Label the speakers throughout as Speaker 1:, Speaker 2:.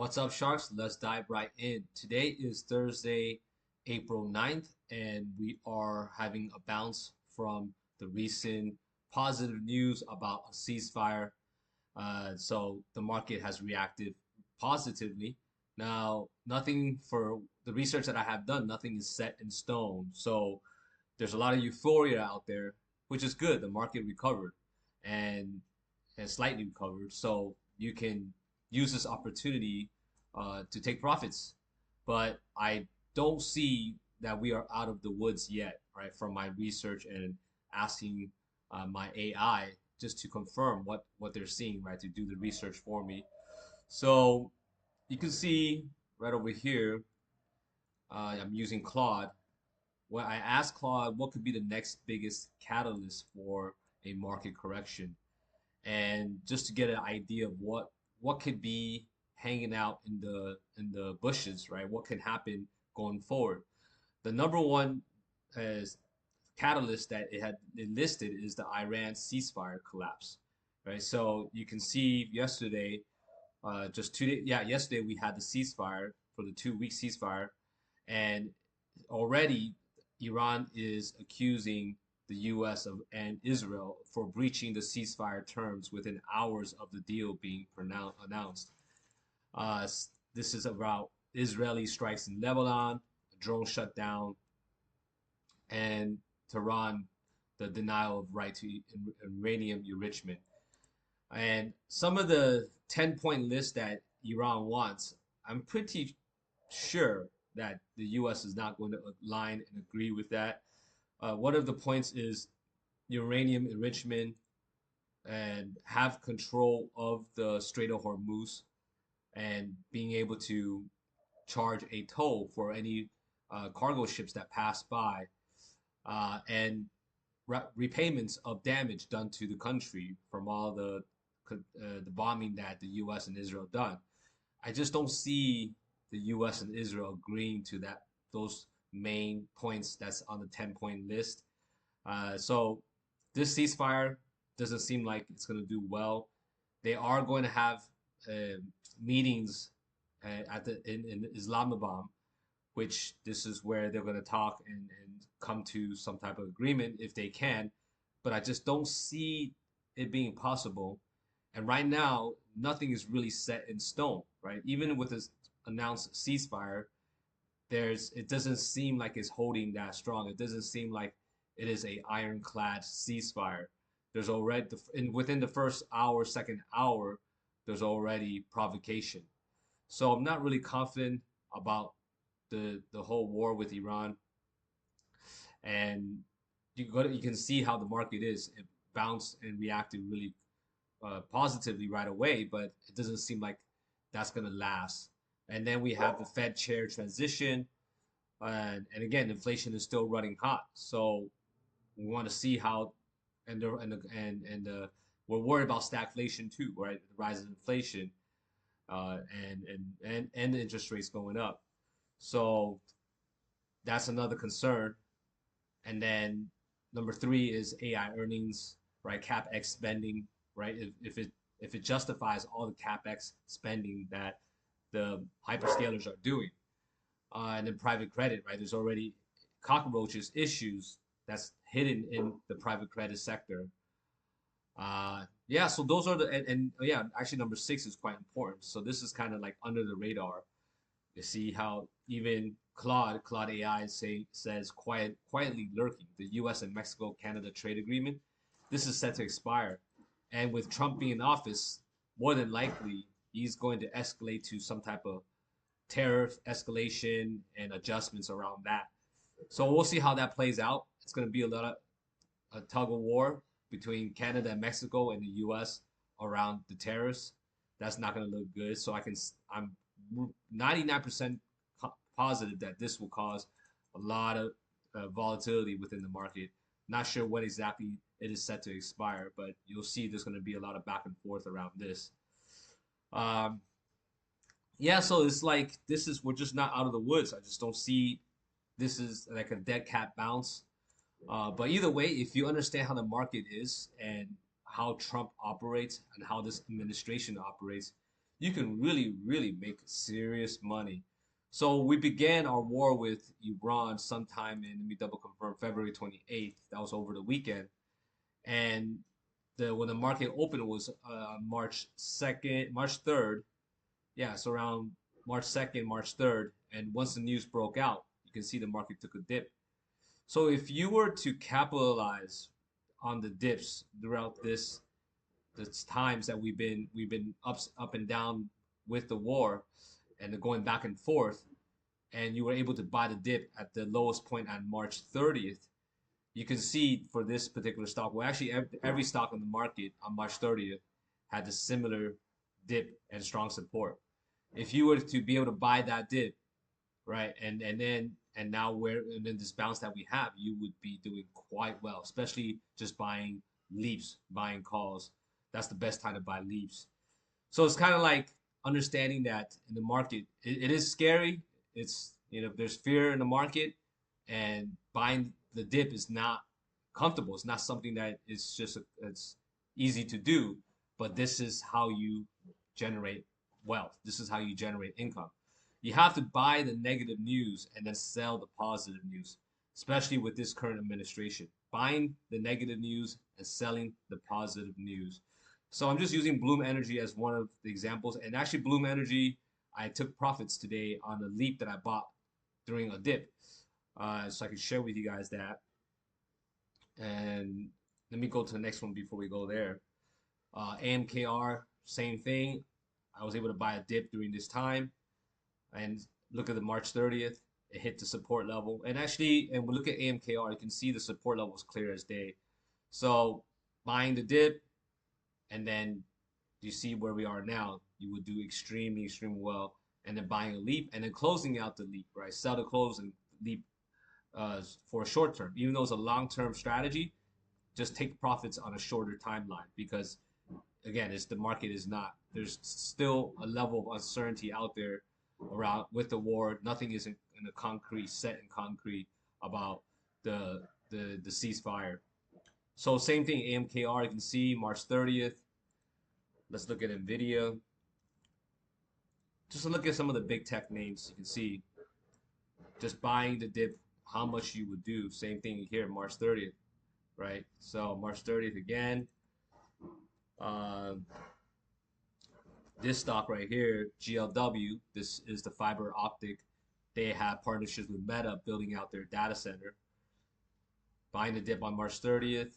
Speaker 1: What's up, Sharks? Let's dive right in. Today is Thursday, April 9th, and we are having a bounce from the recent positive news about a ceasefire. So the market has reacted positively. Now, nothing for the research that I have done, nothing is set in stone. So there's a lot of euphoria out there, which is good. The market recovered and slightly recovered. So you can use this opportunity to take profits. But I don't see that we are out of the woods yet, right? From my research and asking my AI just to confirm what they're seeing, right? To do the research for me. So you can see right over here, I'm using Claude. When I asked Claude what could be the next biggest catalyst for a market correction, and just to get an idea of what could be hanging out in the bushes, right? What can happen going forward? The number one is catalyst that it listed is the Iran ceasefire collapse, right? So you can see yesterday, just 2 days, yeah, yesterday we had the ceasefire for the 2 week ceasefire, and already Iran is accusing the U.S. and Israel for breaching the ceasefire terms within hours of the deal being announced. Uh, this is about Israeli strikes in Lebanon, a drone shutdown, and Tehran, the denial of right to uranium enrichment. And some of the 10-point list that Iran wants, I'm pretty sure that the U.S. is not going to align and agree with that. One of the points is uranium enrichment and have control of the Strait of Hormuz and being able to charge a toll for any cargo ships that pass by, and repayments of damage done to the country from all the bombing that the U.S. and Israel done. I just don't see the U.S. and Israel agreeing to those main points that's on the 10-point list. So this ceasefire doesn't seem like it's going to do well. They are going to have uh, meetings in Islamabad, which this is where they're going to talk and come to some type of agreement if they can. But I just don't see it being possible. And right now, nothing is really set in stone, right? Even with this announced ceasefire, it doesn't seem like it's holding that strong. It doesn't seem like it is a ironclad ceasefire. There's already within the first hour, second hour, there's already provocation. So I'm not really confident about the whole war with Iran. And you can see how the market is. It bounced and reacted really positively right away, but it doesn't seem like that's going to last. And then we have the Fed chair transition, and again, inflation is still running hot. So we want to see how, and we're worried about stagflation too, right? The rise in inflation, and the interest rates going up. So that's another concern. And then number three is AI earnings, right? CapEx spending, right? If it justifies all the CapEx spending that the hyperscalers are doing, and then private credit, right? There's already cockroaches issues that's hidden in the private credit sector. Yeah, so those are and yeah, actually number six is quite important. So this is kind of like under the radar. You see how even Claude AI says quietly lurking. The U.S. and Mexico Canada trade agreement. This is set to expire, and with Trump being in office, more than likely he's going to escalate to some type of tariff escalation and adjustments around that. So we'll see how that plays out. It's going to be a lot of a tug of war between Canada and Mexico and the U.S. around the tariffs. That's not going to look good. So I'm 99% positive that this will cause a lot of volatility within the market. Not sure what exactly it is set to expire, but you'll see there's going to be a lot of back and forth around this. Um, yeah, so it's like we're just not out of the woods. I just don't see this is like a dead cat bounce. But either way, if you understand how the market is and how Trump operates and how this administration operates, you can really make serious money. So we began our war with Iran sometime in, let me double confirm, February 28th. That was over the weekend. And when the market opened was March 2nd, March 3rd. Yeah, so around March 2nd, March 3rd. And once the news broke out, you can see the market took a dip. So if you were to capitalize on the dips throughout the times that we've been up and down with the war and going back and forth, and you were able to buy the dip at the lowest point on March 30th, you can see for this particular stock, well, actually every stock on the market on March 30th had a similar dip and strong support. If you were to be able to buy that dip, right, and now and then this bounce that we have, you would be doing quite well, especially just buying leaps, buying calls. That's the best time to buy leaps. So it's kind of like understanding that in the market, it is scary. It's, there's fear in the market, and buying the dip is not comfortable. It's not something that is just it's easy to do, but this is how you generate wealth. This is how you generate income. You have to buy the negative news and then sell the positive news, especially with this current administration. Buying the negative news and selling the positive news. So I'm just using Bloom Energy as one of the examples. And actually, Bloom Energy, I took profits today on a leap that I bought during a dip. So I can share with you guys that. And let me go to the next one before we go there. AMKR, same thing. I was able to buy a dip during this time. And look at the March 30th, it hit the support level. And actually, and we look at AMKR, you can see the support level is clear as day. So buying the dip, and then you see where we are now, you would do extremely well. And then buying a leap, and then closing out the leap, right? Sell the close and leap for a short term. Even though it's a long-term strategy, just take profits on a shorter timeline because, again, the market is not. There's still a level of uncertainty out there around with the war. Nothing is in a set in concrete about the ceasefire. So same thing, AMKR, you can see March 30th. Let's look at Nvidia. Just look at some of the big tech names. You can see just buying the dip, how much you would do. Same thing here, March 30th, right? So March 30th again. This stock right here, GLW, this is the fiber optic. They have partnerships with Meta building out their data center. Buying the dip on March 30th.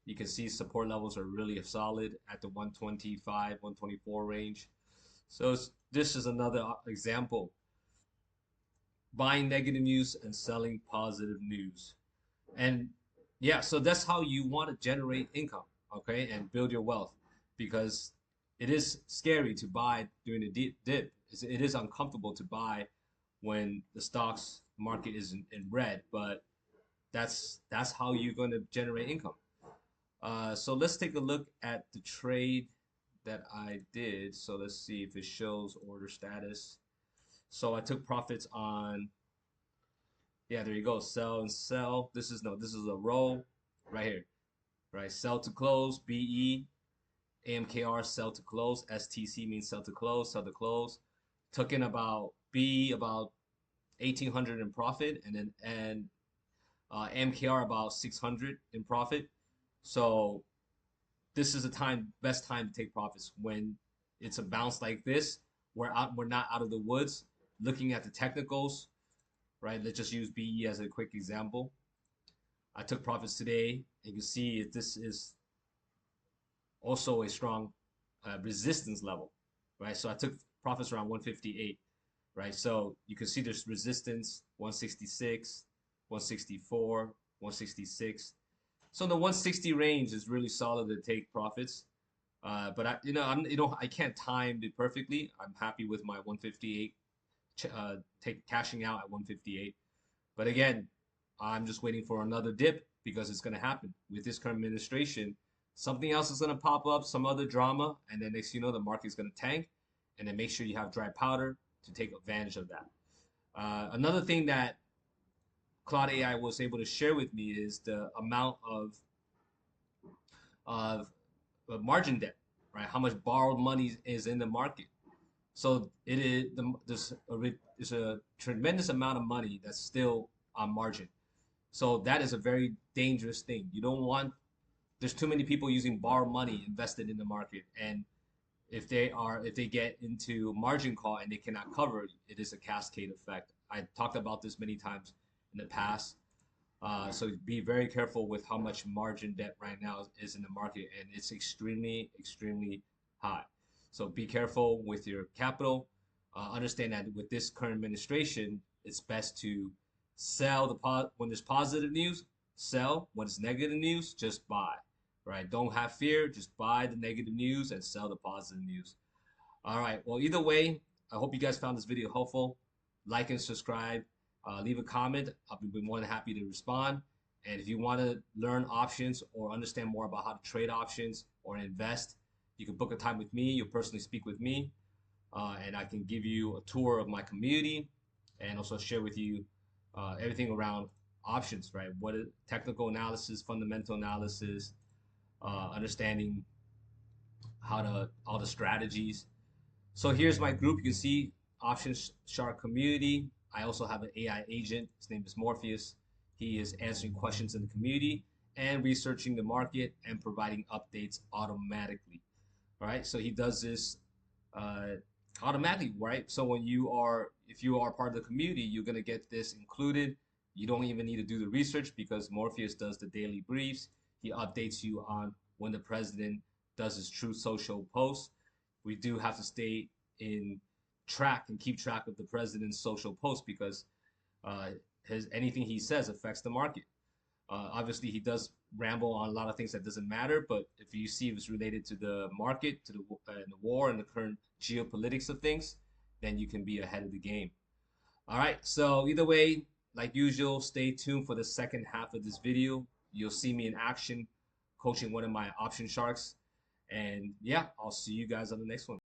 Speaker 1: You can see support levels are really solid at the 125, 124 range. So this is another example. Buying negative news and selling positive news. And yeah, so that's how you want to generate income, okay, and build your wealth, because it is scary to buy during the dip. It is uncomfortable to buy when the stocks market is in red, but that's how you're going to generate income. So let's take a look at the trade that I did. So let's see if it shows order status. So I took profits on, yeah, there you go, sell and sell. This is a row right here, right? Sell to close, BE, AMKR, sell to close, STC means sell to close, sell to close. Took in about 1,800 in profit, and AMKR about 600 in profit. So this is the best time to take profits when it's a bounce like this. We're not out of the woods. Looking at the technicals, right? Let's just use BE as a quick example. I took profits today. You can see this is also a strong resistance level, right? So I took profits around 158, right? So you can see there's resistance 166, 164, 166. So the 160 range is really solid to take profits. But I can't time it perfectly. I'm happy with my 158, cashing out at 158. But again, I'm just waiting for another dip because it's going to happen with this current administration. Something else is going to pop up, some other drama, and then next you know the market's going to tank. And then make sure you have dry powder to take advantage of that. Another thing that Cloud AI was able to share with me is the amount of margin debt, right? How much borrowed money is in the market. So it is there's a tremendous amount of money that's still on margin. So that is a very dangerous thing. You don't want there's too many people using borrowed money invested in the market, and if they get into margin call and they cannot cover, it is a cascade effect. I talked about this many times in the past. So be very careful with how much margin debt right now is in the market, and it's extremely, extremely high. So be careful with your capital. Understand that with this current administration, it's best to sell when there's positive news, sell. When it's negative news, just buy. Right? Don't have fear. Just buy the negative news and sell the positive news. All right. Well, either way, I hope you guys found this video helpful. Like and subscribe. Leave a comment. I'll be more than happy to respond. And if you want to learn options or understand more about how to trade options or invest, you can book a time with me. You'll personally speak with me, and I can give you a tour of my community and also share with you everything around options, right? What is technical analysis, fundamental analysis, understanding how to all the strategies. So here's my group. You can see Options Shark community. I also have an AI agent. His name is Morpheus. He is answering questions in the community and researching the market and providing updates automatically. All right. So he does this uh, automatically, right? So if you are part of the community, you're gonna get this included. You don't even need to do the research because Morpheus does the daily briefs. He updates you on when the president does his Truth Social posts. We do have to stay in track and keep track of the president's social posts because uh, his anything he says affects the market. Obviously, he does ramble on a lot of things that doesn't matter, but if you see it's related to the market, to the war, and the current geopolitics of things, then you can be ahead of the game. All right, so either way, like usual, stay tuned for the second half of this video. You'll see me in action coaching one of my option sharks. And yeah, I'll see you guys on the next one.